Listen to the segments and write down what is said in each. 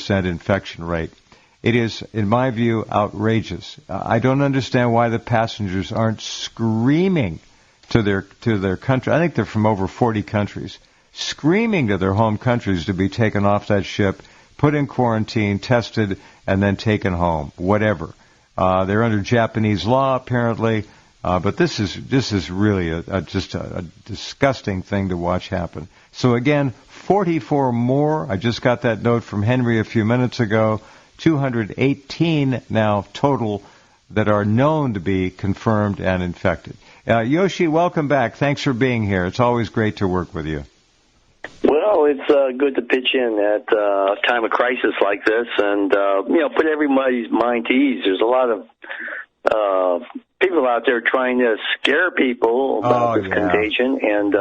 50% infection rate. It is, in my view, outrageous. I don't understand why the passengers aren't screaming to their country. I think they're from over 40 countries, screaming to their home countries to be taken off that ship, put in quarantine, tested, and then taken home, whatever. They're under Japanese law, apparently, but this is really just a disgusting thing to watch happen. So again, 44 more. I just got that note from Henry a few minutes ago. 218 now total that are known to be confirmed and infected. Yoshi, welcome back. Thanks for being here. It's always great to work with you. Well, it's good to pitch in at a time of crisis like this and, put everybody's mind to ease. There's a lot of people out there trying to scare people about this contagion, and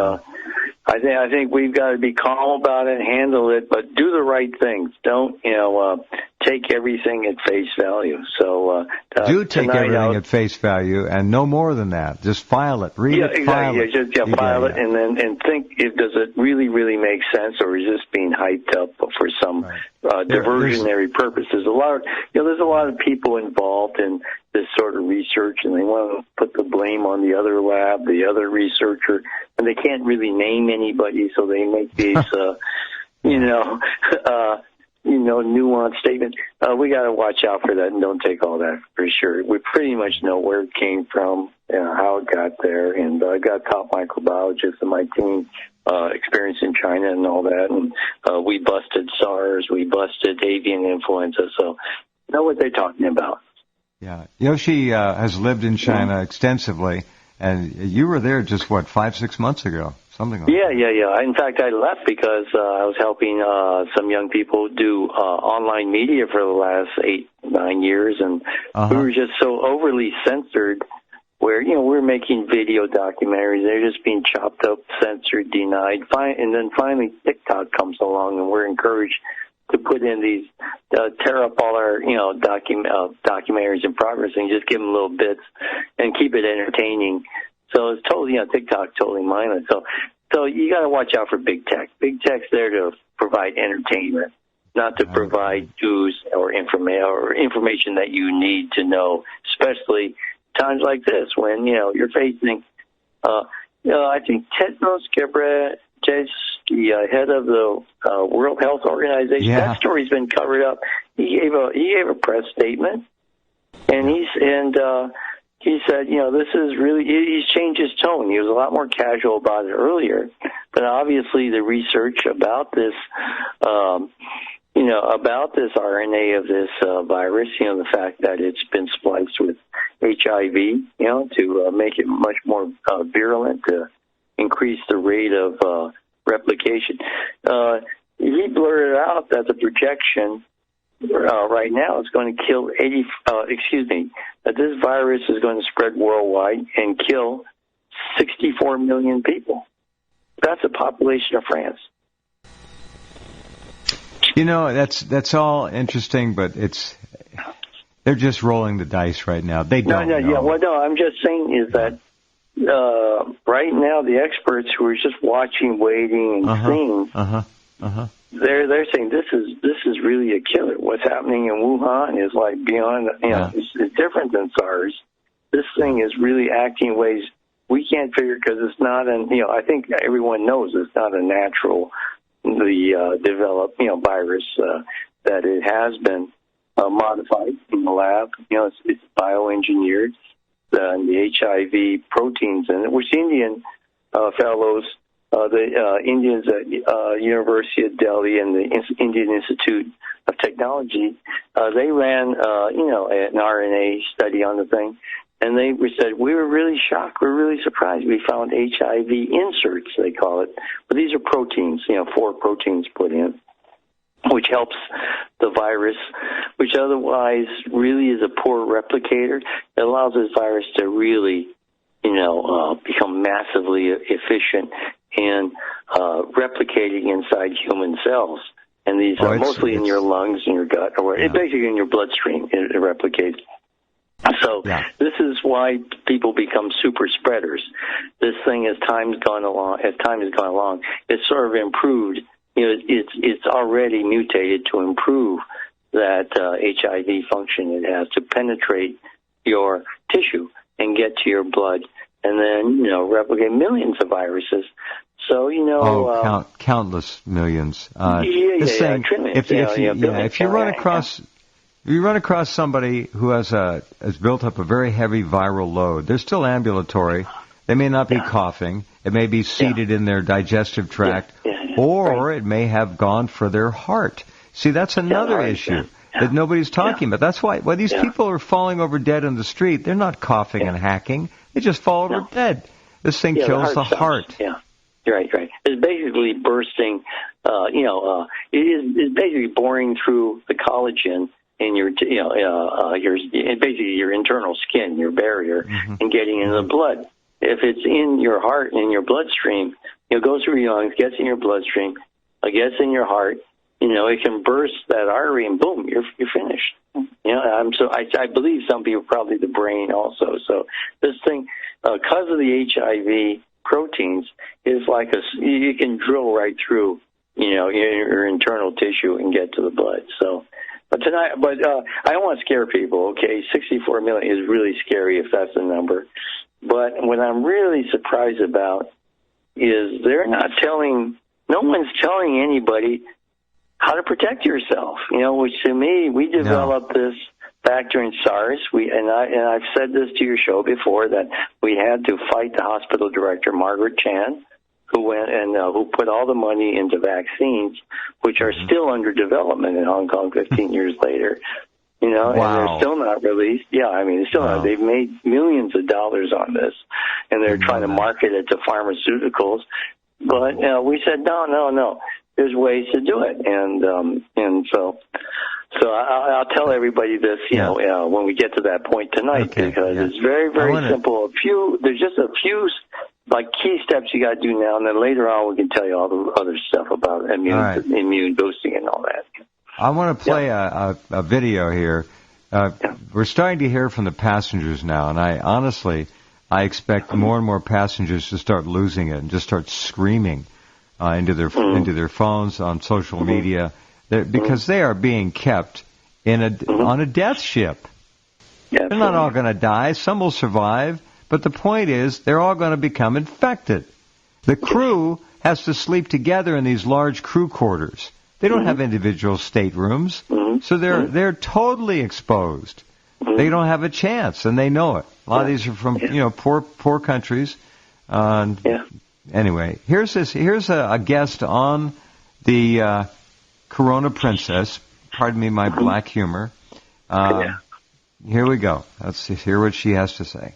I think we've got to be calm about it, handle it, but do the right things. Don't, take everything at face value. So do take everything at face value, and no more than that. Just file it, read it, exactly. file it. File it, and think if does it really make sense, or is this being hyped up for some diversionary purposes? There's a lot of people involved in this sort of research, and they want to put the blame on the other lab, the other researcher, and they can't really name anybody, so they make these, nuanced statements. We got to watch out for that and don't take all that for sure. We pretty much know where it came from, how it got there, and I got top microbiologists in my team experience in China and all that, and we busted SARS, we busted avian influenza, so know what they're talking about. Yeah, Yoshi has lived in China extensively, and you were there just, 5-6 months ago? Something like that. Yeah. In fact, I left because I was helping some young people do online media for the last 8-9 years, and we were just so overly censored where, we're making video documentaries. They're just being chopped up, censored, denied. And then finally TikTok comes along, and we're encouraged to put in these, tear up all our, documentaries in progress and just give them little bits and keep it entertaining. So it's totally, TikTok totally mindless. So you got to watch out for big tech. Big tech's there to provide entertainment, not to provide news or information that you need to know, especially times like this when, you're facing, I think Tedros Ghebreyesus, the head of the World Health Organization, that story's been covered up. He gave a press statement, and he said, this is really, he's changed his tone. He was a lot more casual about it earlier, but obviously the research about this, about this RNA of this virus, the fact that it's been spliced with HIV, to make it much more virulent, to increase the rate of replication. He blurted out that the projection right now is going to kill that this virus is going to spread worldwide and kill 64 million people. That's the population of France. That's all interesting, but they're just rolling the dice right now. They don't know. Yeah. Well, no, I'm just saying is that right now the experts who are just watching, waiting, and seeing, they're saying this is really a killer. What's happening in Wuhan is like beyond, it's different than SARS. This thing is really acting in ways we can't figure because it's not I think everyone knows it's not a naturally developed, virus, that it has been modified in the lab. It's bioengineered. The HIV proteins in it, which Indian fellows, the Indians at University of Delhi and the Indian Institute of Technology, they ran, an RNA study on the thing, and they said, we were really shocked, we were really surprised. We found HIV inserts, they call it, but these are proteins, 4 proteins put in, which helps the virus, which otherwise really is a poor replicator. It allows this virus to really, become massively efficient in replicating inside human cells. And these are mostly in your lungs, in your gut, or basically in your bloodstream. It replicates. So this is why people become super spreaders. This thing, as time has gone along, it's sort of improved. It's already mutated to improve that HIV function it has to penetrate your tissue and get to your blood, and then replicate millions of viruses. So countless millions. Trillions. If you run across somebody who has built up a very heavy viral load, they're still ambulatory. They may not be coughing. It may be seated in their digestive tract, or it may have gone for their heart. See, that's another issue that nobody's talking about. That's why these people are falling over dead in the street. They're not coughing and hacking. They just fall over dead. This thing kills the heart. Yeah, right. It's basically bursting. It is basically boring through the collagen in your basically your internal skin, your barrier, and getting into the blood. If it's in your heart and in your bloodstream, it goes through your lungs, gets in your bloodstream, gets in your heart. It can burst that artery, and boom, you're finished. I believe some people probably the brain also. So this thing, because of the HIV proteins, is like you can drill right through, your internal tissue and get to the blood. So, but I don't want to scare people. Okay, 64 million is really scary if that's the number. But what I'm really surprised about is no one's telling anybody how to protect yourself. Which to me, we developed this back during SARS. I've said this to your show before that we had to fight the hospital director, Margaret Chan, who went and who put all the money into vaccines, which are still under development in Hong Kong 15 years later. And they're still not released. Yeah, they're still not. They've made millions of dollars on this, and they're trying to market it to pharmaceuticals. But we said no. There's ways to do it, and so I'll tell everybody this, when we get to that point tonight, because it's very, very simple. There's just a few key steps you got to do now, and then later on we can tell you all the other stuff about immune boosting and all that. I want to play a video here. We're starting to hear from the passengers now, and I expect more and more passengers to start losing it and just start screaming into their phones, on social media, because they are being kept on a death ship. They're not all going to die. Some will survive, but the point is they're all going to become infected. The crew has to sleep together in these large crew quarters. They don't have individual staterooms, so they're totally exposed. They don't have a chance, and they know it. A lot of these are from poor countries. Anyway, here's a guest on the Corona Princess. Pardon me, my black humor. Here we go. Let's hear what she has to say.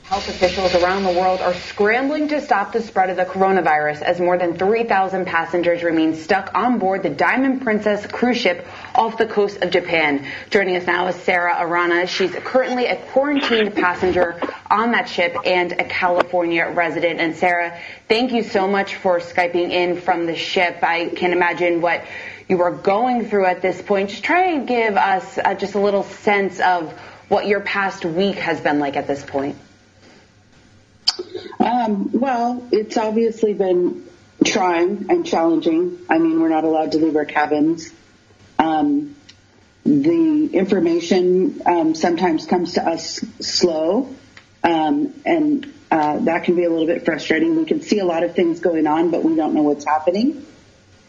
Health officials around the world are scrambling to stop the spread of the coronavirus as more than 3,000 passengers remain stuck on board the Diamond Princess cruise ship off the coast of Japan. Joining us now is Sarah Arana. She's currently a quarantined passenger on that ship and a California resident. And Sarah, thank you so much for Skyping in from the ship. I can't imagine what you are going through at this point. Just try and give us just a little sense of what your past week has been like at this point. Well, it's obviously been trying and challenging. We're not allowed to leave our cabins. The information sometimes comes to us slow, and that can be a little bit frustrating. We can see a lot of things going on, but we don't know what's happening.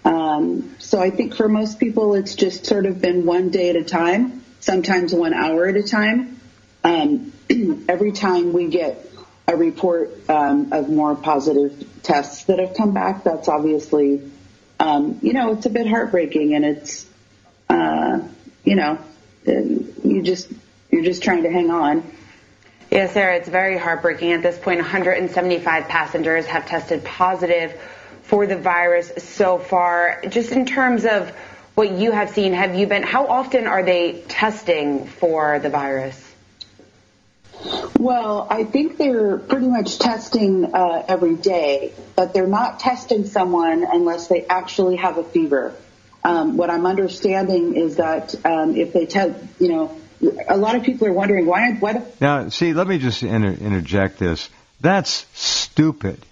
So I think for most people, it's just sort of been one day at a time, sometimes 1 hour at a time. Every time we get a report of more positive tests that have come back, that's obviously, it's a bit heartbreaking, and it's, you're just trying to hang on. Yeah, Sarah, it's very heartbreaking. At this point, 175 passengers have tested positive for the virus so far. Just in terms of what you have seen, how often are they testing for the virus? Well, I think they're pretty much testing every day, but they're not testing someone unless they actually have a fever. What I'm understanding is that if they test, a lot of people are wondering why. Now, see, let me just interject this. That's stupid.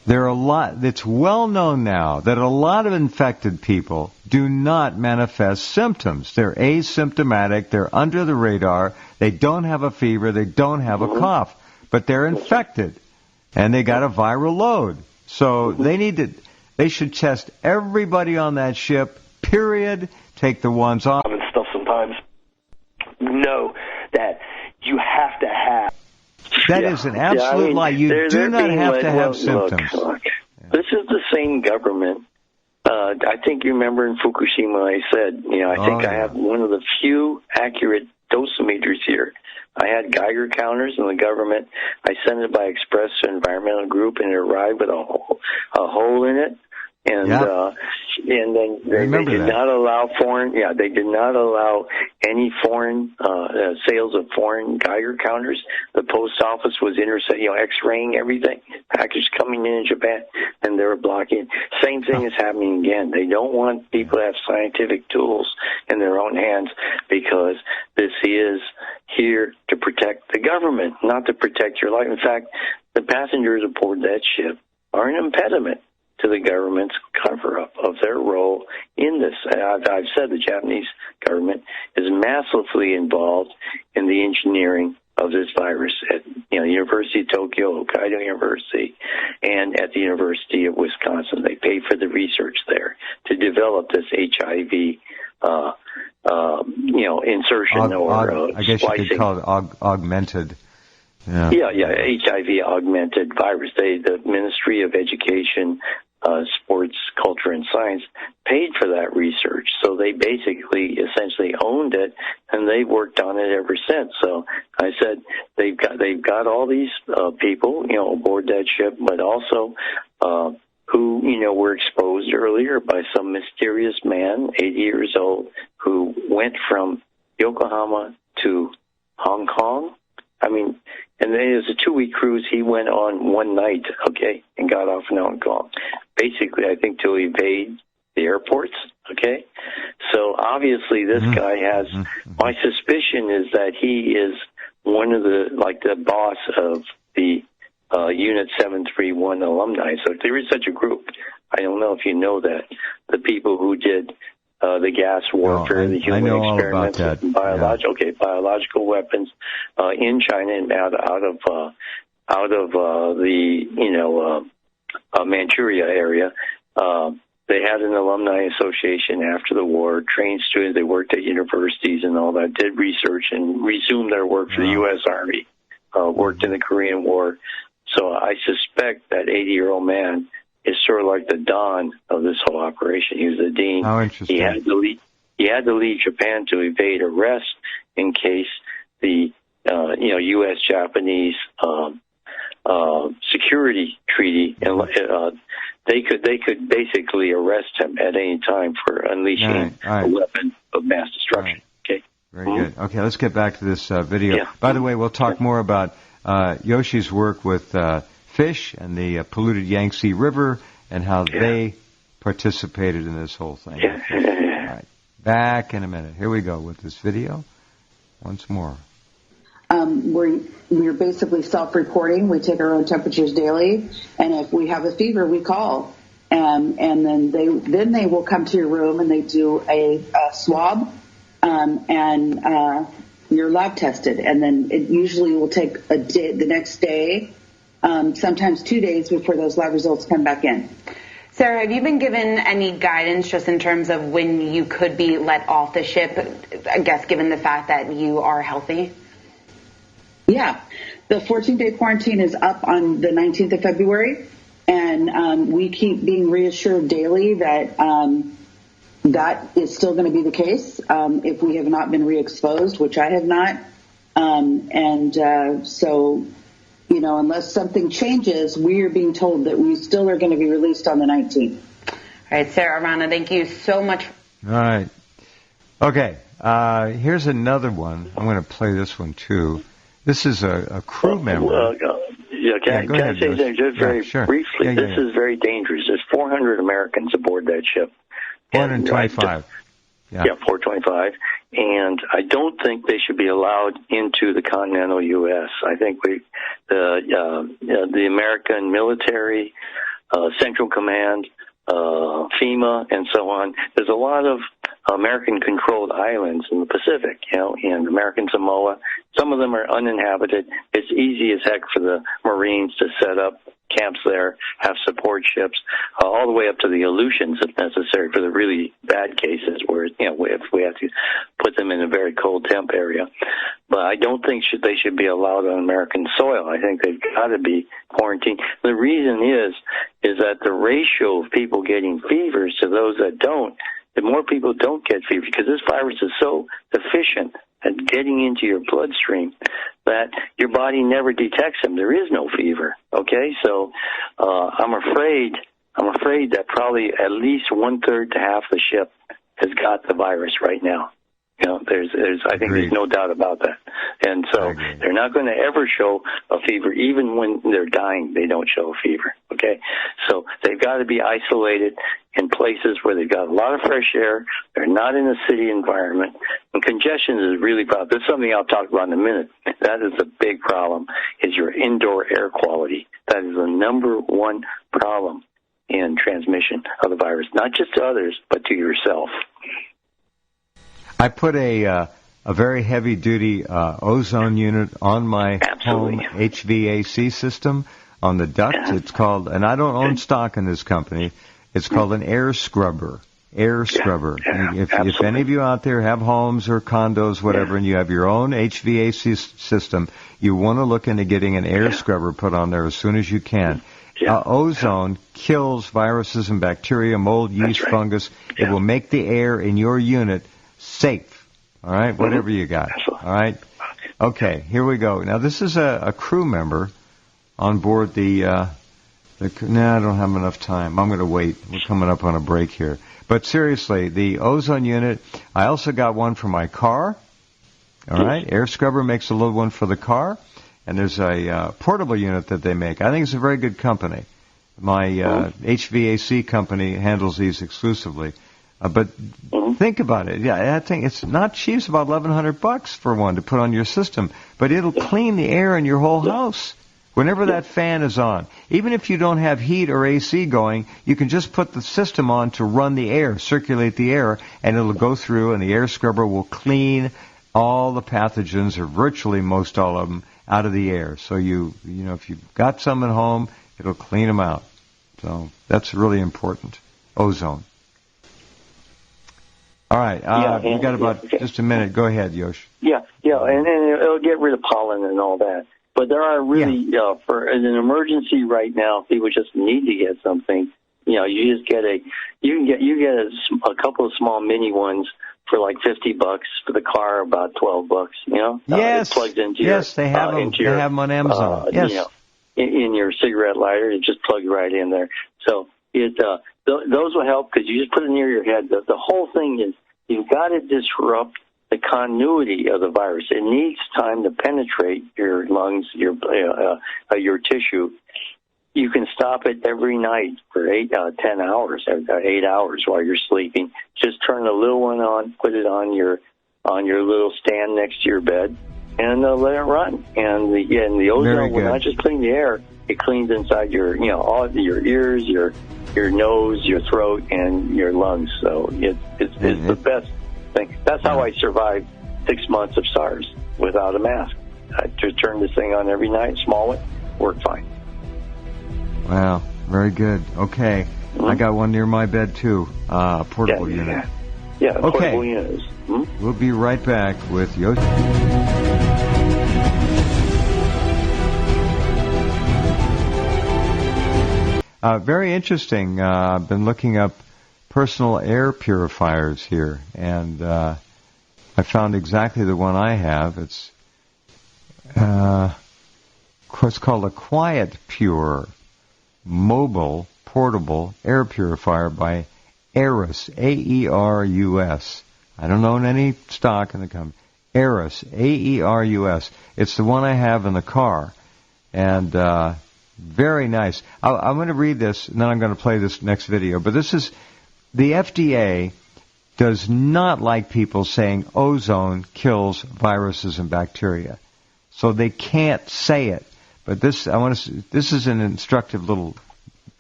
There are a lot. It's well known now that a lot of infected people do not manifest symptoms. They're asymptomatic. They're under the radar. They don't have a fever. They don't have a cough, but they're infected, and they got a viral load. So they should test everybody on that ship. Period. Take the ones off and stuff. Sometimes know that you have to have. That is an absolute lie. You do not have to have symptoms. Look. This is the same government. I think you remember in Fukushima I said, I have one of the few accurate dosimeters here. I had Geiger counters in the government. I sent it by express to environmental group, and it arrived with a hole in it. And and then they did not allow they did not allow any foreign sales of foreign Geiger counters. The post office was X-raying everything, package coming in Japan, and they were blocking. Same thing is happening again. They don't want people to have scientific tools in their own hands, because this is here to protect the government, not to protect your life. In fact, the passengers aboard that ship are an impediment to the government's cover-up of their role in this. I've said the Japanese government is massively involved in the engineering of this virus at University of Tokyo, Hokkaido University, and at the University of Wisconsin. They pay for the research there to develop this HIV insertion I guess splicing. You could call it augmented. Yeah, HIV augmented virus. The Ministry of Education, Sports, Culture, and Science paid for that research. So they essentially owned it, and they've worked on it ever since. So I said they've got all these people, aboard that ship, but also who, were exposed earlier by some mysterious man, 80 years old, who went from Yokohama to Hong Kong. And then it was a 2-week cruise. He went on one night, and got off in Hong Kong. Basically, I think to evade the airports, So obviously this guy has, my suspicion is that he is one of the boss of the Unit 731 alumni. So there is such a group. I don't know if you know that. The people who did the gas warfare, the human experiments, biological weapons in China and out of the Manchuria area. They had an alumni association after the war, trained students. They worked at universities and all that, did research and resumed their work for the U.S. Army, worked in the Korean War. So I suspect that 80-year-old man is sort of like the Don of this whole operation. He was the dean. How interesting. He had to leave Japan to evade arrest in case the U.S.-Japanese security treaty, and they could basically arrest him at any time for unleashing a weapon of mass destruction. Okay. Very good. Okay, let's get back to this video. Yeah. By the way, we'll talk more about Yoshi's work with fish and the polluted Yangtze River and how they participated in this whole thing. Yeah. All right. Back in a minute. Here we go with this video once more. We're basically self-reporting. We take our own temperatures daily, and if we have a fever, we call, and then they will come to your room and they do a swab, and you're lab tested, and then it usually will take a day, the next day, sometimes 2 days before those lab results come back in. Sarah, have you been given any guidance just in terms of when you could be let off the ship, I guess given the fact that you are healthy? Yeah. The 14-day quarantine is up on the 19th of February, and we keep being reassured daily that that is still going to be the case if we have not been re-exposed, which I have not. So, unless something changes, we are being told that we still are going to be released on the 19th. All right, Sarah Arana, thank you so much. All right. Okay, here's another one. I'm going to play this one, too. This is a crew member. Can I say something just very briefly? This is very dangerous. There's 400 Americans aboard that ship. 425. 425. And I don't think they should be allowed into the continental U.S. I think the American military, Central Command, FEMA, and so on. There's a lot of American-controlled islands in the Pacific, in American Samoa. Some of them are uninhabited. It's easy as heck for the Marines to set up camps there, have support ships, all the way up to the Aleutians if necessary for the really bad cases where, if we have to put them in a very cold temp area. But I don't think they should be allowed on American soil. I think they've got to be quarantined. The reason is that the ratio of people getting fevers to those that don't, the more people don't get fever, because this virus is so efficient at getting into your bloodstream that your body never detects them. There is no fever. Okay, so I'm afraid that probably at least 1/3 to half the ship has got the virus right now. I think there's no doubt about that. And so they're not going to ever show a fever. Even when they're dying, they don't show a fever. Okay? So they've got to be isolated in places where they've got a lot of fresh air. They're not in a city environment. And congestion is really bad. This is something I'll talk about in a minute. That is a big problem, is your indoor air quality. That is the number one problem in transmission of the virus, not just to others, but to yourself. I put a very heavy-duty ozone unit on my home HVAC system on the ducts. It's called, and I don't own stock in this company, it's called an air scrubber. If any of you out there have homes or condos, whatever, and you have your own HVAC system, you want to look into getting an air scrubber put on there as soon as you can. Ozone kills viruses and bacteria, mold, yeast, fungus. It will make the air in your unit safe, all right, whatever you got, all right? Okay, here we go. Now, this is a crew member on board I don't have enough time. I'm going to wait. We're coming up on a break here. But seriously, the ozone unit, I also got one for my car, all right? Air Scrubber makes a little one for the car, and there's a portable unit that they make. I think it's a very good company. My HVAC company handles these exclusively. But think about it. Yeah, I think it's not cheap. It's about $1,100 for one to put on your system. But it'll clean the air in your whole house whenever that fan is on. Even if you don't have heat or AC going, you can just put the system on to run the air, circulate the air, and it'll go through, and the air scrubber will clean all the pathogens, or virtually most all of them, out of the air. So if you've got some at home, it'll clean them out. So that's really important. Ozone. All right, we got about just a minute. Go ahead, Yosh. Yeah, and it'll get rid of pollen and all that. But there are really, for an emergency right now, people just need to get something. You just get you get a couple of small mini ones for like $50 for the car, about $12. Yes, it plugs into your, they have them. They have them on Amazon. Yes, in your cigarette lighter, it just plugs right in there. So those will help because you just put it near your head. The whole thing is you've got to disrupt the continuity of the virus. It needs time to penetrate your lungs, your tissue. You can stop it every night for 10 hours, 8 hours while you're sleeping. Just turn the little one on, put it on your little stand next to your bed, and let it run. And the ozone will not just clean the air; it cleans inside all of your ears, your nose, your throat, and your lungs. So it's the best thing. That's how I survived 6 months of SARS without a mask. I just turned this thing on every night, small one, worked fine. Wow, very good. Okay, I got one near my bed too, portable unit. Yeah, portable units. We'll be right back with Yoshi. Very interesting. I've been looking up personal air purifiers here, and I found exactly the one I have. It's called a Quiet Pure Mobile Portable Air Purifier by Aerus, A-E-R-U-S. I don't own any stock in the company. Aerus, A-E-R-U-S. It's the one I have in the car, and very nice. I'm going to read this, and then I'm going to play this next video. But this is, the FDA does not like people saying ozone kills viruses and bacteria. So they can't say it. But this is an instructive little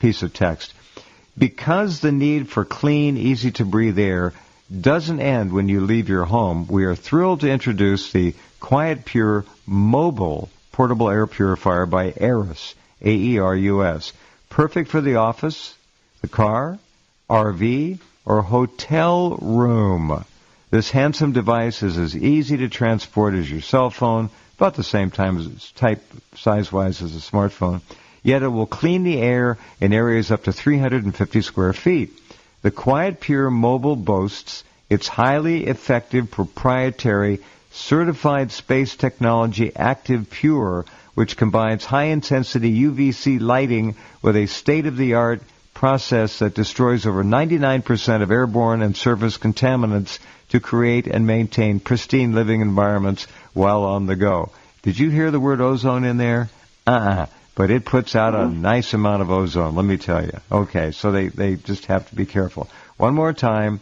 piece of text. Because the need for clean, easy-to-breathe air doesn't end when you leave your home, we are thrilled to introduce the Quiet Pure Mobile Portable Air Purifier by Aerus, A-E-R-U-S. Perfect for the office, the car, RV, or hotel room. This handsome device is as easy to transport as your cell phone, about the same type size-wise as a smartphone, yet it will clean the air in areas up to 350 square feet. The Quiet Pure Mobile boasts its highly effective proprietary certified space technology Active Pure, which combines high-intensity UVC lighting with a state-of-the-art process that destroys over 99% of airborne and surface contaminants to create and maintain pristine living environments while on the go. Did you hear the word ozone in there? But it puts out a nice amount of ozone, let me tell you. Okay, so they just have to be careful. One more time,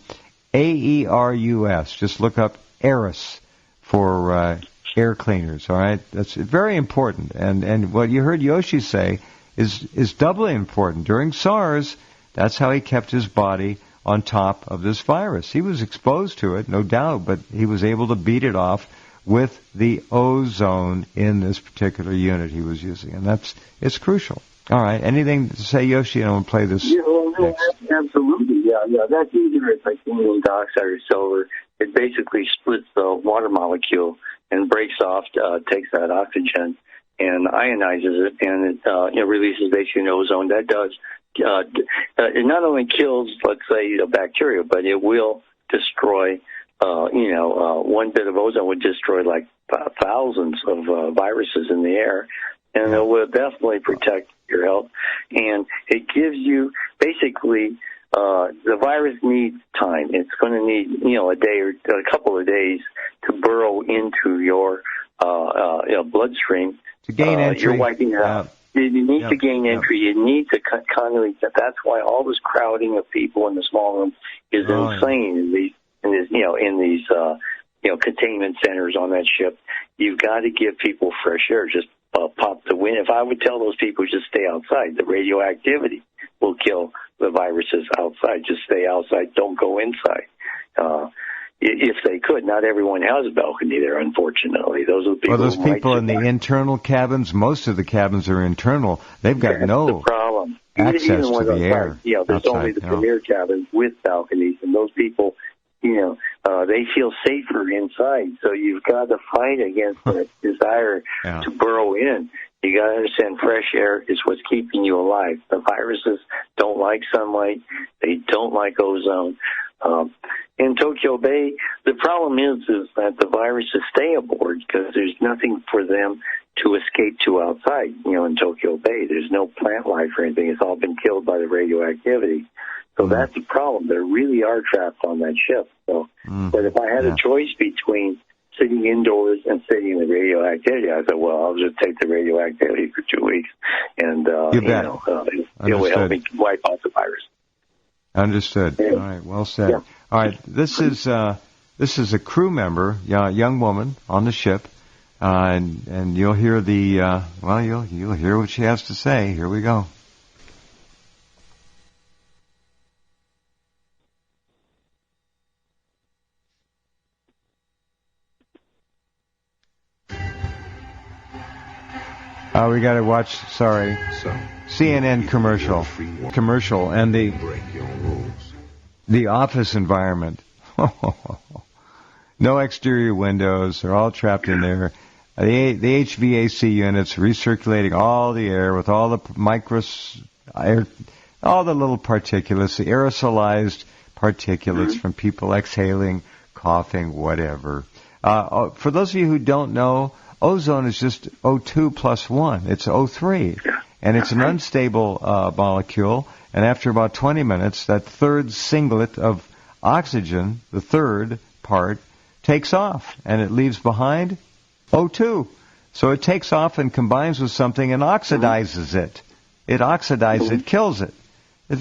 A-E-R-U-S. Just look up Aerus for air cleaners, all right? That's very important. And what you heard Yoshi say is doubly important. During SARS, that's how he kept his body on top of this virus. He was exposed to it, no doubt, but he was able to beat it off with the ozone in this particular unit he was using. And it's crucial. All right, anything to say, Yoshi? I want to play this. Yeah, well, absolutely. Yeah. That's either it's like titanium dioxide or silver. It basically splits the water molecule and breaks off, takes that oxygen and ionizes it, and it releases basically an ozone. That does it not only kills, let's say, a bacteria, but it will destroy. One bit of ozone would destroy like thousands of viruses in the air, and it will definitely protect your health. And it gives you basically the virus needs time. It's going to need a day or a couple of days to burrow into your bloodstream. To gain entry. You're wiping it out. You need to gain entry. You need to continually. That's why all this crowding of people in the small room is insane in these containment centers on that ship. You've got to give people fresh air. Just pop the wind. If I would tell those people just stay outside, the radioactivity will kill the viruses outside. Just stay outside. Don't go inside. If they could, not everyone has a balcony there, unfortunately. Those are the people. Well, those people in the internal cabins, most of the cabins are internal. They've got no problem. Access to the air. There's outside, only the premier cabins with balconies, and those people, they feel safer inside. So you've got to fight against that desire to burrow in. You got to understand fresh air is what's keeping you alive. The viruses don't like sunlight. They don't like ozone. In Tokyo Bay, the problem is that the viruses stay aboard because there's nothing for them to escape to outside. In Tokyo Bay, there's no plant life or anything. It's all been killed by the radioactivity. So that's the problem. They really are trapped on that ship. So, but if I had a choice between sitting indoors and sitting in the radioactivity, I said, well, I'll just take the radioactivity for 2 weeks, and it will help me wipe out the virus. Understood. Yeah. All right, well said. Yeah. All right, this is a crew member, young woman on the ship, and you'll hear you'll hear what she has to say. Here we go. We got to watch. Sorry, CNN commercial, and the office environment. No exterior windows. They're all trapped in there. The HVAC units recirculating all the air with all the all the little particulates, the aerosolized particulates from people exhaling, coughing, whatever. For those of you who don't know, ozone is just O2 plus 1. It's O3. And it's an unstable molecule. And after about 20 minutes, that third singlet of oxygen, the third part, takes off. And it leaves behind O2. So it takes off and combines with something and oxidizes it. It oxidizes it, kills it.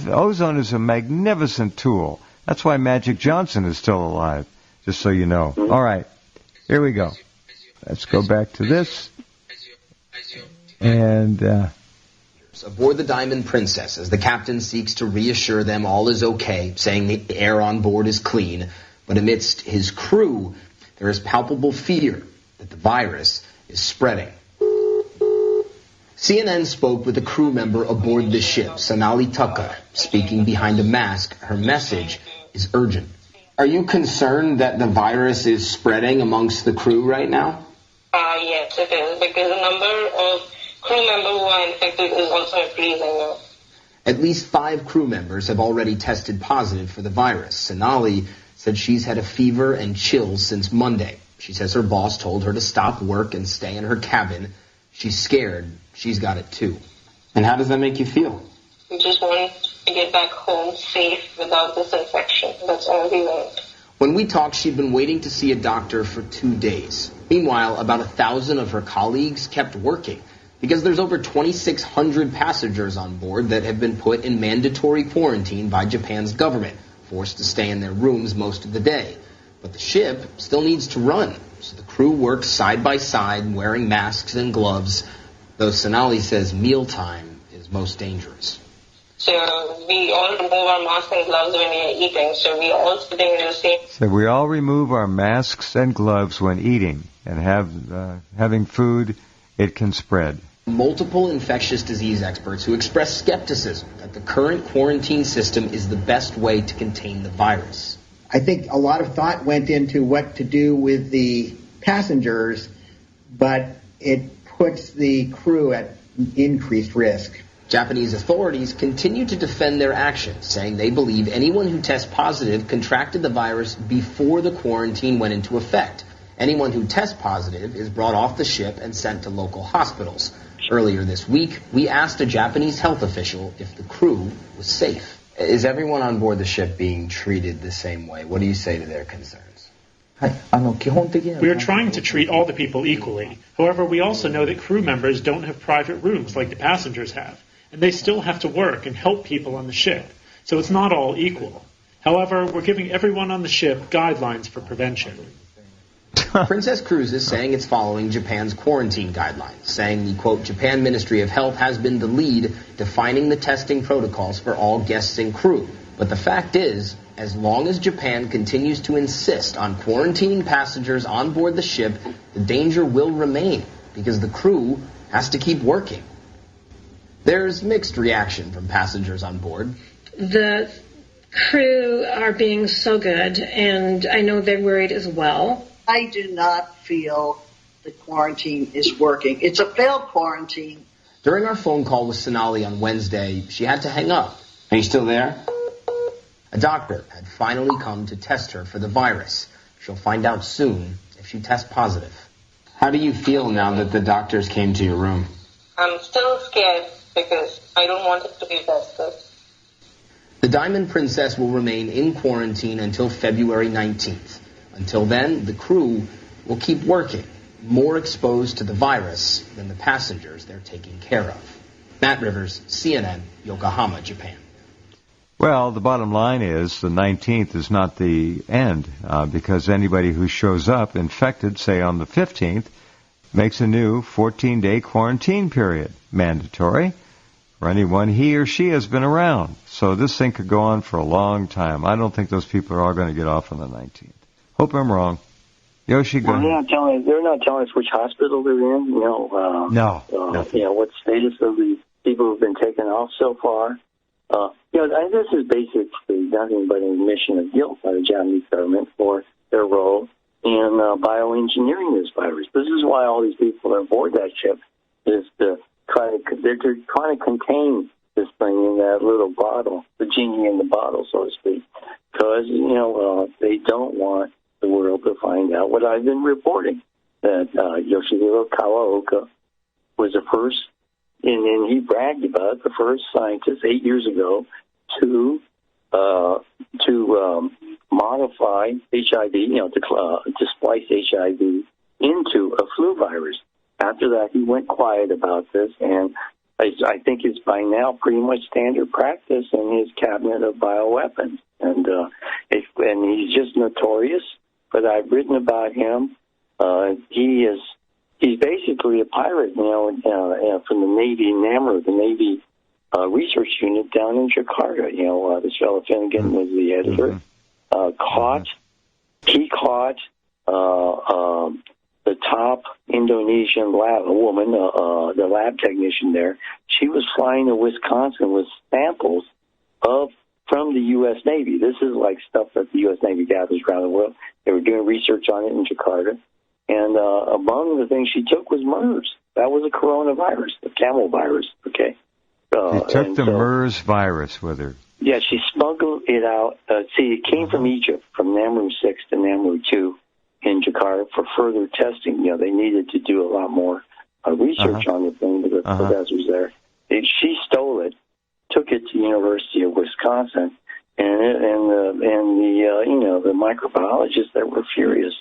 Ozone is a magnificent tool. That's why Magic Johnson is still alive, just so you know. All right, here we go. Let's go back to this. And aboard the Diamond Princess as the captain seeks to reassure them all is okay, saying the air on board is clean. But amidst his crew, there is palpable fear that the virus is spreading. CNN spoke with a crew member aboard the ship, Sonali Tucker. Speaking behind a mask, her message is urgent. Are you concerned that the virus is spreading amongst the crew right now? Yes, it is, because the number of crew members who are infected is also increasing. At least 5 crew members have already tested positive for the virus. Sonali said she's had a fever and chills since Monday. She says her boss told her to stop work and stay in her cabin. She's scared. She's got it too. And how does that make you feel? We just want to get back home safe without this infection. That's all we want. When we talked, she'd been waiting to see a doctor for 2 days. Meanwhile, about 1,000 of her colleagues kept working because there's over 2,600 passengers on board that have been put in mandatory quarantine by Japan's government, forced to stay in their rooms most of the day. But the ship still needs to run, so the crew works side by side wearing masks and gloves, though Sonali says mealtime is most dangerous. So we all remove our masks and gloves when we are eating, so we all sitting in the same... So we all remove our masks and gloves when eating, and having food, it can spread. Multiple infectious disease experts who express skepticism that the current quarantine system is the best way to contain the virus. I think a lot of thought went into what to do with the passengers, but it puts the crew at increased risk. Japanese authorities continue to defend their actions, saying they believe anyone who tests positive contracted the virus before the quarantine went into effect. Anyone who tests positive is brought off the ship and sent to local hospitals. Earlier this week, we asked a Japanese health official if the crew was safe. Is everyone on board the ship being treated the same way? What do you say to their concerns? We are trying to treat all the people equally. However, we also know that crew members don't have private rooms like the passengers have, and they still have to work and help people on the ship, so it's not all equal. However, we're giving everyone on the ship guidelines for prevention. Princess Cruises saying it's following Japan's quarantine guidelines, saying the, quote, Japan Ministry of Health has been the lead defining the testing protocols for all guests and crew. But the fact is, as long as Japan continues to insist on quarantining passengers on board the ship, the danger will remain because the crew has to keep working. There's mixed reaction from passengers on board. The crew are being so good, and I know they're worried as well. I do not feel the quarantine is working. It's a failed quarantine. During our phone call with Sonali on Wednesday, she had to hang up. Are you still there? A doctor had finally come to test her for the virus. She'll find out soon if she tests positive. How do you feel now that the doctors came to your room? I'm still scared because I don't want it to be tested. The Diamond Princess will remain in quarantine until February 19th. Until then, the crew will keep working, more exposed to the virus than the passengers they're taking care of. Matt Rivers, CNN, Yokohama, Japan. Well, the bottom line is the 19th is not the end, because anybody who shows up infected, say on the 15th, makes a new 14-day quarantine period, mandatory, for anyone he or she has been around. So this thing could go on for a long time. I don't think those people are all going to get off on the 19th. Hope I'm wrong. Yoshi, go ahead. They're not telling us which hospital they're in. No. What status of the people who've been taken off so far. This is basically nothing but an admission of guilt by the Japanese government for their role in bioengineering this virus. This is why all these people are aboard that ship, is they're trying to contain this thing in that little bottle, the genie in the bottle, so to speak, because they don't want the world to find out what I've been reporting, that Yoshihiro Kawaoka was the first, and he bragged about it, the first scientist 8 years ago to modify HIV, to splice HIV into a flu virus. After that, he went quiet about this, and I think it's by now pretty much standard practice in his cabinet of bioweapons. And he's just notorious, but I've written about him. He is he's basically a pirate, from the Navy NAMR, the Navy research unit down in Jakarta. This fellow Finnegan was the editor. He caught the top Indonesian lab, a woman, the lab technician there. She was flying to Wisconsin with samples from the U.S. Navy. This is like stuff that the U.S. Navy gathers around the world. They were doing research on it in Jakarta. And among the things she took was MERS. That was a coronavirus, the camel virus, okay? She took the MERS virus with her. Yeah, she smuggled it out. It came from Egypt, from Namru 6 to Namru 2 in Jakarta for further testing. They needed to do a lot more research on the thing with the professors there. She stole it, took it to the University of Wisconsin, and the microbiologists there were furious.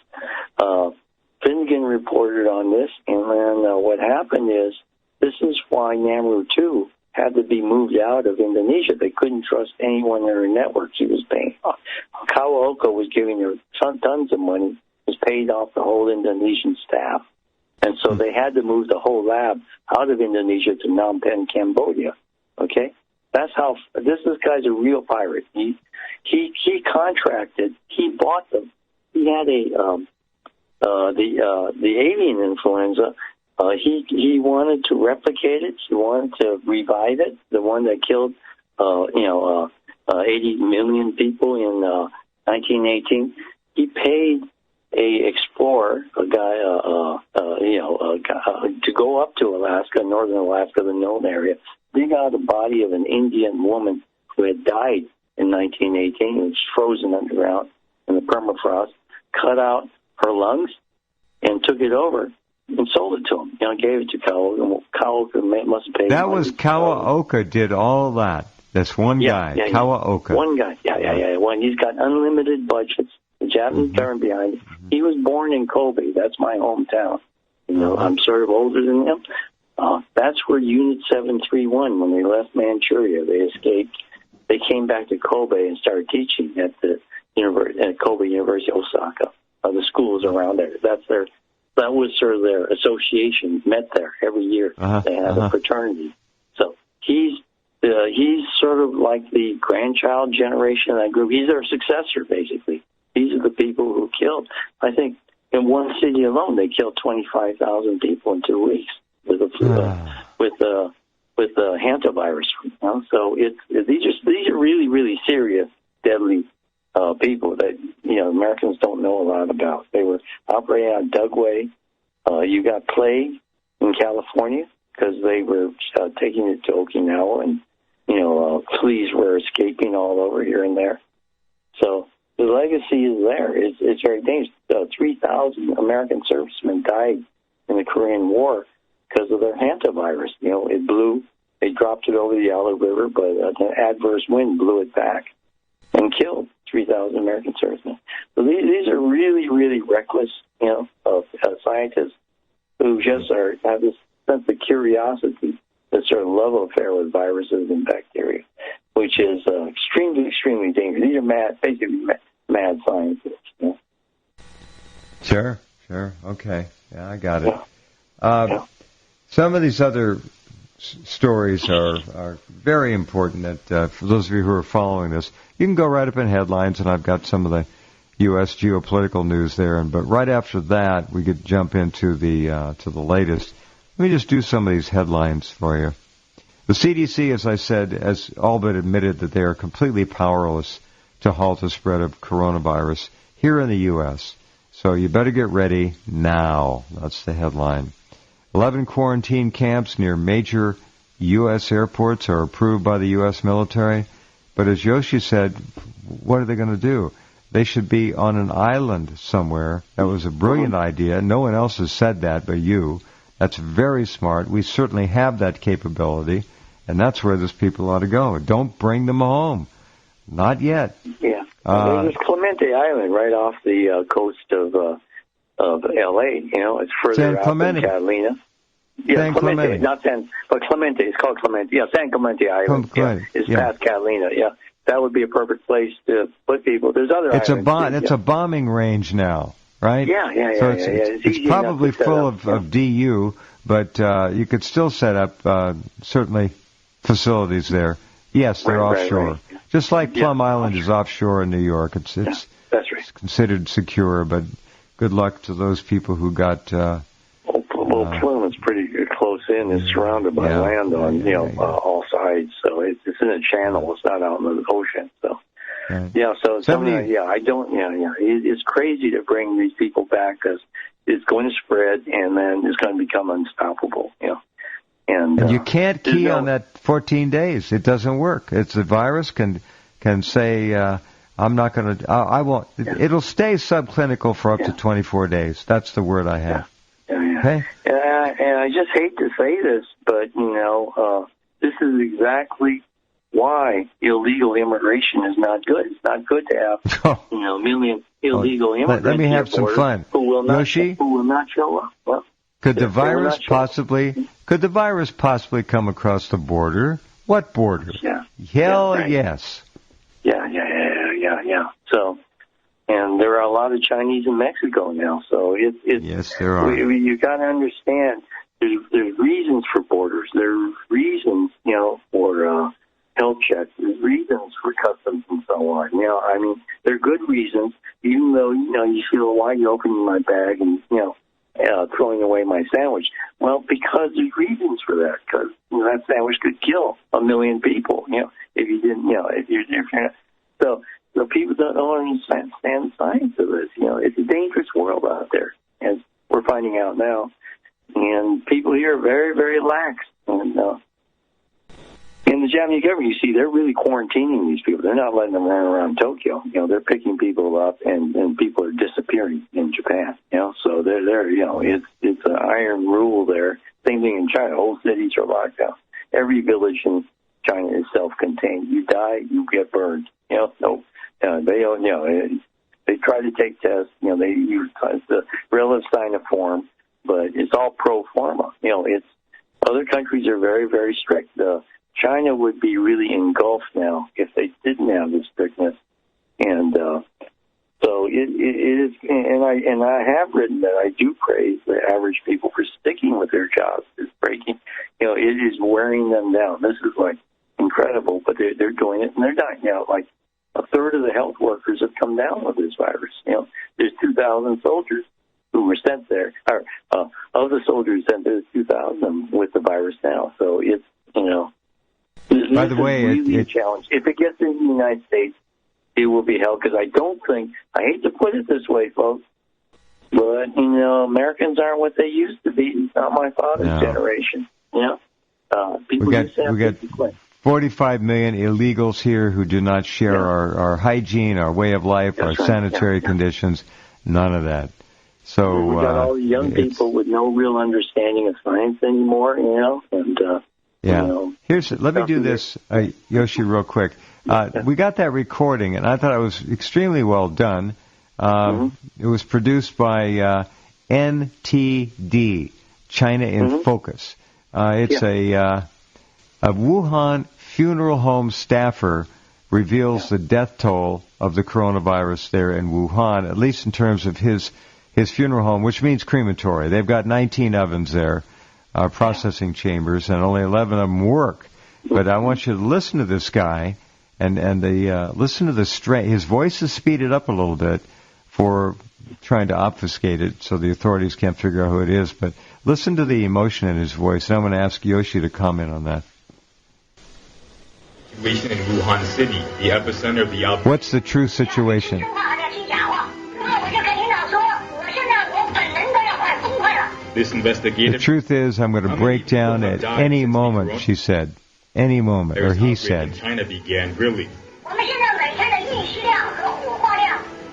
Finnegan reported on this, and then what happened is this is why Namru 2 had to be moved out of Indonesia. They couldn't trust anyone in her network. She was paying. Kawaoka was giving her tons of money, was paid off the whole Indonesian staff. And so they had to move the whole lab out of Indonesia to Phnom Penh, Cambodia. Okay? That's how, this guy's a real pirate. He contracted, he bought them. He had the avian influenza. He wanted to replicate it. He wanted to revive it. The one that killed, 80 million people in 1918. He paid a explorer, a guy, to go up to Alaska, northern Alaska, the known area, dig out the body of an Indian woman who had died in 1918 and was frozen underground in the permafrost, cut out her lungs, and took it over and sold it to him. Gave it to Kawaoka. Kawaoka must have paid. That was Kawaoka did all that. That's one guy, Kawaoka. One guy, One. He's got unlimited budgets. The Japanese government behind it. He was born in Kobe. That's my hometown. I'm sort of older than him. That's where Unit 731, when they left Manchuria, they escaped. They came back to Kobe and started teaching at the Kobe University, Osaka. The schools around there. That was sort of their association. Met there every year. They had a fraternity. So he's sort of like the grandchild generation of that group. He's their successor, basically. These are the people who killed. I think in one city alone, they killed 25,000 people in 2 weeks with the hantavirus. So these are really, really serious, deadly people that Americans don't know a lot about. They were operating out of Dugway. You got plague in California because they were taking it to Okinawa, and fleas were escaping all over here and there. So the legacy is there. It's very dangerous. 3,000 American servicemen died in the Korean War because of their hantavirus. It blew. They dropped it over the Yalu River, but an adverse wind blew it back and killed 3,000 American servicemen. So these are really, really reckless, scientists who just have this sense of curiosity, this sort of love affair with viruses and bacteria, which is extremely, extremely dangerous. These are basically mad scientists. Sure. Okay. Yeah, I got it. Some of these other stories are very important that for those of you who are following this, you can go right up in headlines, and I've got some of the U.S. geopolitical news there. But right after that, we could jump into the latest. Let me just do some of these headlines for you. The CDC, as I said, has all but admitted that they are completely powerless to halt the spread of coronavirus here in the U.S. So you better get ready now. That's the headline. 11 quarantine camps near major U.S. airports are approved by the U.S. military. But as Yoshi said, what are they going to do? They should be on an island somewhere. That was a brilliant idea. No one else has said that but you. That's very smart. We certainly have that capability, and that's where those people ought to go. Don't bring them home. Not yet. Yeah. There's Clemente Island right off the coast of L.A. It's further out than Catalina. Yeah, San Clemente. Not San, but Clemente. It's called Clemente. Yeah, San Clemente Island. It's past Catalina. Yeah, that would be a perfect place to put people. There's other islands. It's a bombing range now. right? Yeah. So it's probably full of DU, but you could still set up certainly facilities there. Yes, they're offshore. Right. Just like Plum Island is offshore in New York. It's that's right. It's considered secure, but good luck to those people who got... Plum is pretty close in. It's surrounded by land on all sides, so it's in a channel. It's not out in the ocean. So I don't. It's crazy to bring these people back because it's going to spread and then it's going to become unstoppable. And you can't key on that 14 days. It doesn't work. It's the virus can say I'm not going to. I won't. It'll stay subclinical for up to 24 days. That's the word I have. Okay. And I just hate to say this, but this is exactly why illegal immigration is not good. It's not good to have million illegal immigrants. Let me have some fun. Who will not show up? Well, could the virus possibly come across the border? What border? Hell yes. Yeah. So. And there are a lot of Chinese in Mexico now, so yes, there are. You got to understand. There's reasons for borders. There's reasons, for health checks. There's reasons for customs and so on. I mean, they're good reasons. Even though you feel, why are you opening my bag and throwing away my sandwich? Well, because there's reasons for that. Because that sandwich could kill 1 million people. If you didn't, if you're so. So people don't understand the science of this. It's a dangerous world out there, as we're finding out now. And people here are very, very lax. And in the Japanese government, you see, they're really quarantining these people. They're not letting them run around Tokyo. They're picking people up, and people are disappearing in Japan. So they're it's an iron rule there. Same thing in China. Whole cities are locked down. Every village in China is self-contained. You die, you get burned. They try to take tests. They use the relative Sinopharm, but it's all pro pharma. It's other countries are very, very strict. China would be really engulfed now if they didn't have this strictness, and so it is. And I have written that I do praise the average people for sticking with their jobs. It's breaking. It is wearing them down. This is like incredible, but they're doing it and they're dying. Like a third of the health workers have come down with this virus. There's 2,000 soldiers who were sent there. Or, of the soldiers sent, there's 2,000 with the virus now. So it's by the way, really a challenge. If it gets into the United States, it will be held because I hate to put it this way, folks, but Americans aren't what they used to be. It's not my father's generation. People we got 45 million illegals here who do not share our hygiene, our way of life, our sanitary conditions. None of that. So we got all the young people with no real understanding of science anymore. And let me do this, Yoshi, real quick. We got that recording, and I thought it was extremely well done. It was produced by NTD, China in Focus. It's a Wuhan funeral home staffer reveals the death toll of the coronavirus there in Wuhan, at least in terms of his funeral home, which means crematory. They've got 19 ovens there, processing chambers, and only 11 of them work. But I want you to listen to this guy and listen to the strain. His voice is speeded up a little bit for trying to obfuscate it so the authorities can't figure out who it is. But listen to the emotion in his voice, and I'm going to ask Yoshi to comment on that. Situation in Wuhan City, the epicenter of the outbreak. What's the true situation? This investigative... The truth is, I'm going to break down at any moment, she said. Any moment, or he said. China began really.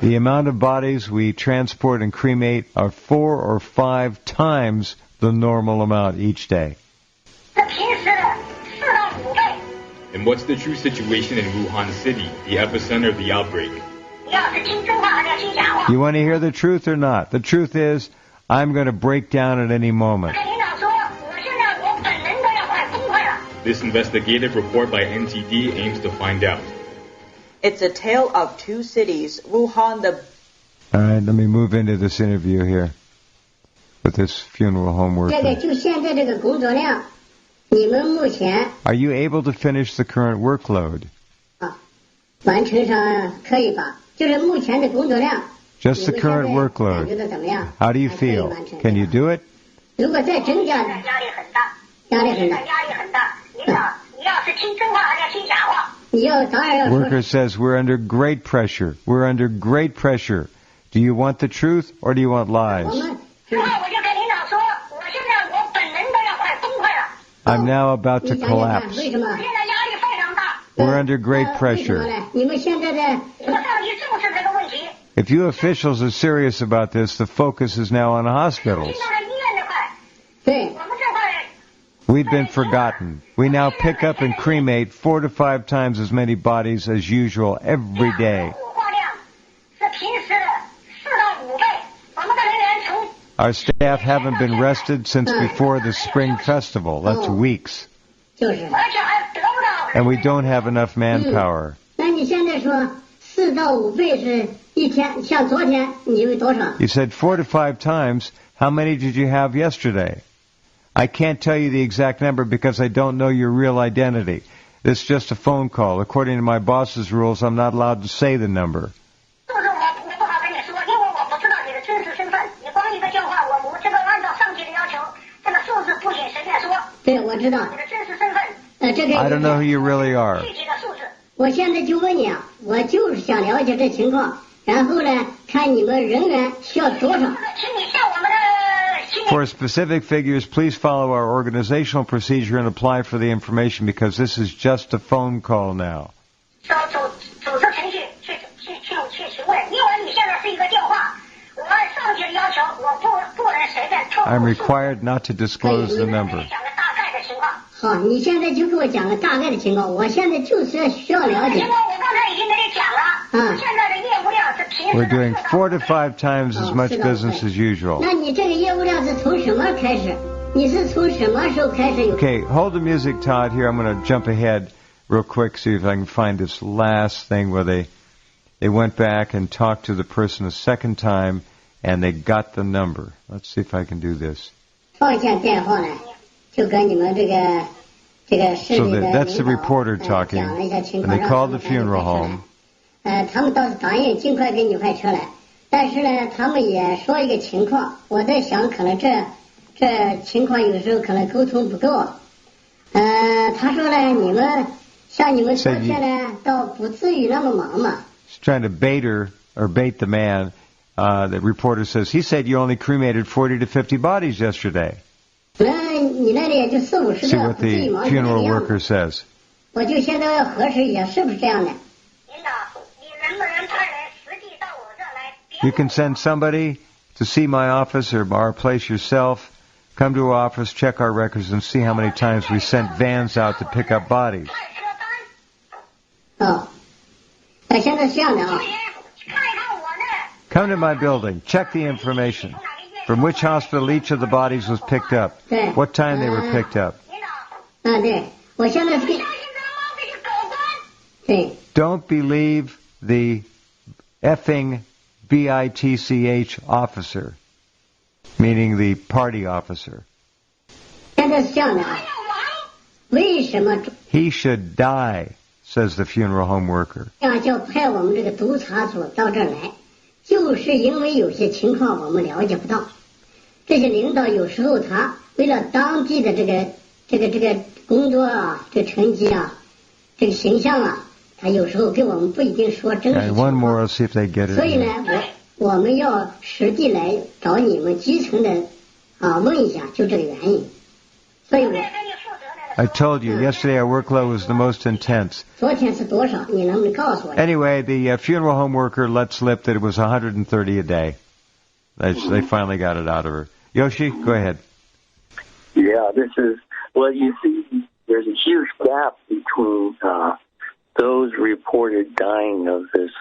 The amount of bodies we transport and cremate are 4 or 5 times the normal amount each day. And what's the true situation in Wuhan City, the epicenter of the outbreak? You want to hear the truth or not? The truth is, I'm going to break down at any moment. This investigative report by NTD aims to find out. It's a tale of two cities. Wuhan, the All right, let me move into this interview here with this funeral home worker. Are you able to finish the current workload? Just the current workload. How do you feel? Can you do it? Worker says, we're under great pressure. We're under great pressure. Do you want the truth or do you want lies? I'm now about to collapse. We're under great pressure. If you officials are serious about this, the focus is now on hospitals. We've been forgotten. We now pick up and cremate 4 to 5 times as many bodies as usual every day. Our staff haven't been rested since before the spring festival. That's weeks. And we don't have enough manpower. You said 4 to 5 times. How many did you have yesterday? I can't tell you the exact number because I don't know your real identity. It's just a phone call. According to my boss's rules, I'm not allowed to say the number. I don't know who you really are. For specific figures, please follow our organizational procedure and apply for the information because this is just a phone call now. I'm required not to disclose the number. We're doing 4 to 5 times as much business as usual. Okay, hold the music, Todd. Here, I'm going to jump ahead real quick, see if I can find this last thing where they went back and talked to the person a second time, and they got the number. Let's see if I can do this. So that's the reporter talking, and they called the funeral home. And he's trying to bait her, or bait the man. The reporter says, he said you only cremated 40 to 50 bodies yesterday. See what the funeral worker says. You can send somebody to see my office or our place yourself. Come to our office, check our records, and see how many times we sent vans out to pick up bodies. Come to my building, check the information. From which hospital each of the bodies was picked up. What time they were picked up. Don't believe the effing BITCH officer, meaning the party officer. He should die, says the funeral home worker. And one more, I'll see if they get it. I told you, yesterday our workload was the most intense. Anyway, the funeral home worker let slip that it was 130 a day. They finally got it out of her. Yoshi, go ahead. Yeah, well, you see, there's a huge gap between those reported dying of this,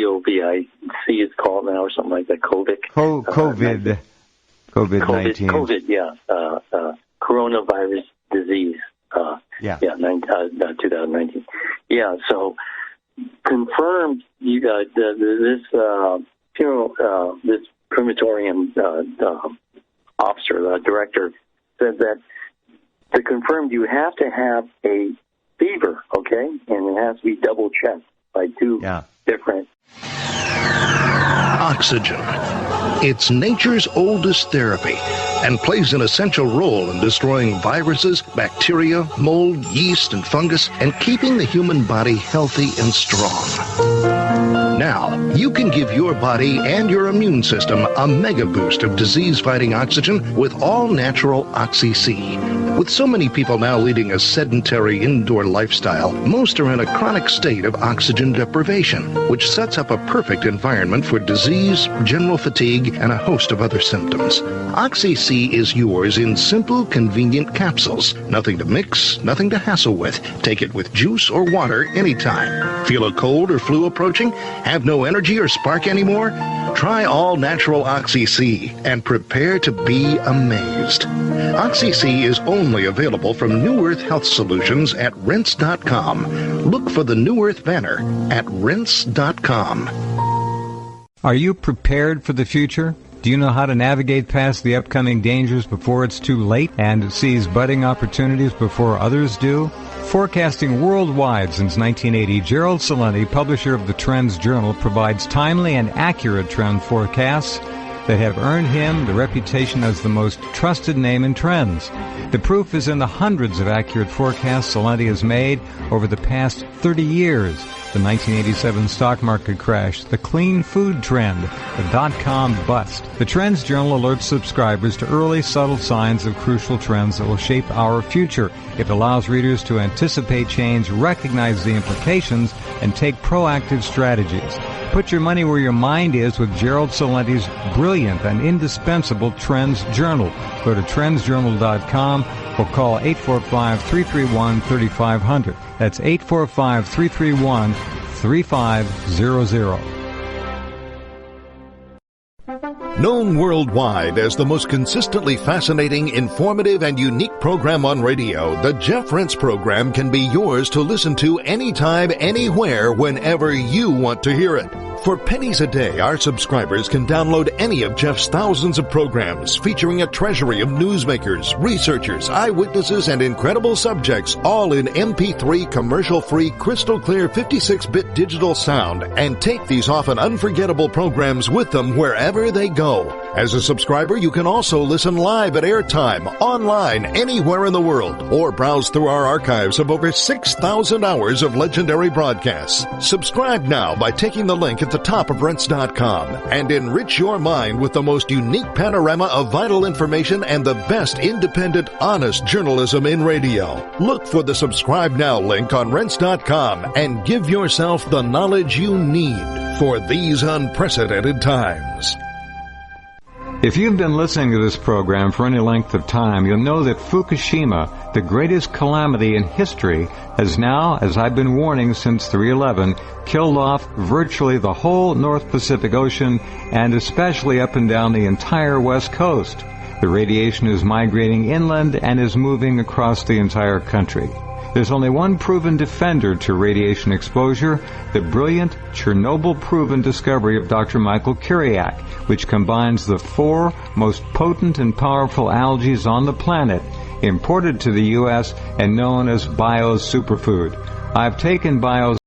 COVID, it's called now, or something like that, COVID. COVID-19. COVID, yeah. Coronavirus disease. 2019. Yeah, so confirmed this crematorium officer, the director, said that to confirm you have to have a fever, okay, and it has to be double checked by two different. Oxygen. It's nature's oldest therapy and plays an essential role in destroying viruses, bacteria, mold, yeast, and fungus, and keeping the human body healthy and strong. Now, you can give your body and your immune system a mega boost of disease-fighting oxygen with all-natural Oxy-C. With so many people now leading a sedentary indoor lifestyle, most are in a chronic state of oxygen deprivation, which sets up a perfect environment for disease, general fatigue, and a host of other symptoms. Oxy-C is yours in simple, convenient capsules. Nothing to mix, nothing to hassle with. Take it with juice or water anytime. Feel a cold or flu approaching? Have no energy or spark anymore? Try all-natural Oxy-C and prepare to be amazed. Oxy-C is only available from New Earth Health Solutions at Rense.com. Look for the New Earth banner at Rense.com. Are you prepared for the future? Do you know how to navigate past the upcoming dangers before it's too late and seize budding opportunities before others do? Forecasting worldwide since 1980, Gerald Celente, publisher of the Trends Journal, provides timely and accurate trend forecasts that have earned him the reputation as the most trusted name in trends. The proof is in the hundreds of accurate forecasts Celente has made over the past 30 years. The 1987 stock market crash, the clean food trend, the dot-com bust. The Trends Journal alerts subscribers to early, subtle signs of crucial trends that will shape our future. It allows readers to anticipate change, recognize the implications, and take proactive strategies. Put your money where your mind is with Gerald Celente's brilliant and indispensable Trends Journal. Go to trendsjournal.com or call 845-331-3500. That's 845-331-3500. Known worldwide as the most consistently fascinating, informative, and unique program on radio, the Jeff Rense program can be yours to listen to anytime, anywhere, whenever you want to hear it. For pennies a day, our subscribers can download any of Jeff's thousands of programs featuring a treasury of newsmakers, researchers, eyewitnesses, and incredible subjects, all in MP3 commercial-free, crystal-clear 56-bit digital sound, and take these often unforgettable programs with them wherever they go. As a subscriber, you can also listen live at airtime, online, anywhere in the world, or browse through our archives of over 6,000 hours of legendary broadcasts. Subscribe now by taking the link at the top of Rense.com and enrich your mind with the most unique panorama of vital information and the best independent, honest journalism in radio. Look for the Subscribe Now link on Rense.com and give yourself the knowledge you need for these unprecedented times. If you've been listening to this program for any length of time, you'll know that Fukushima, the greatest calamity in history, has now, as I've been warning since 3/11, killed off virtually the whole North Pacific Ocean and especially up and down the entire West Coast. The radiation is migrating inland and is moving across the entire country. There's only one proven defender to radiation exposure, the brilliant Chernobyl-proven discovery of Dr. Michael Kiriak, which combines the 4 most potent and powerful algae on the planet, imported to the U.S. and known as Bio's superfood. I've taken Bio's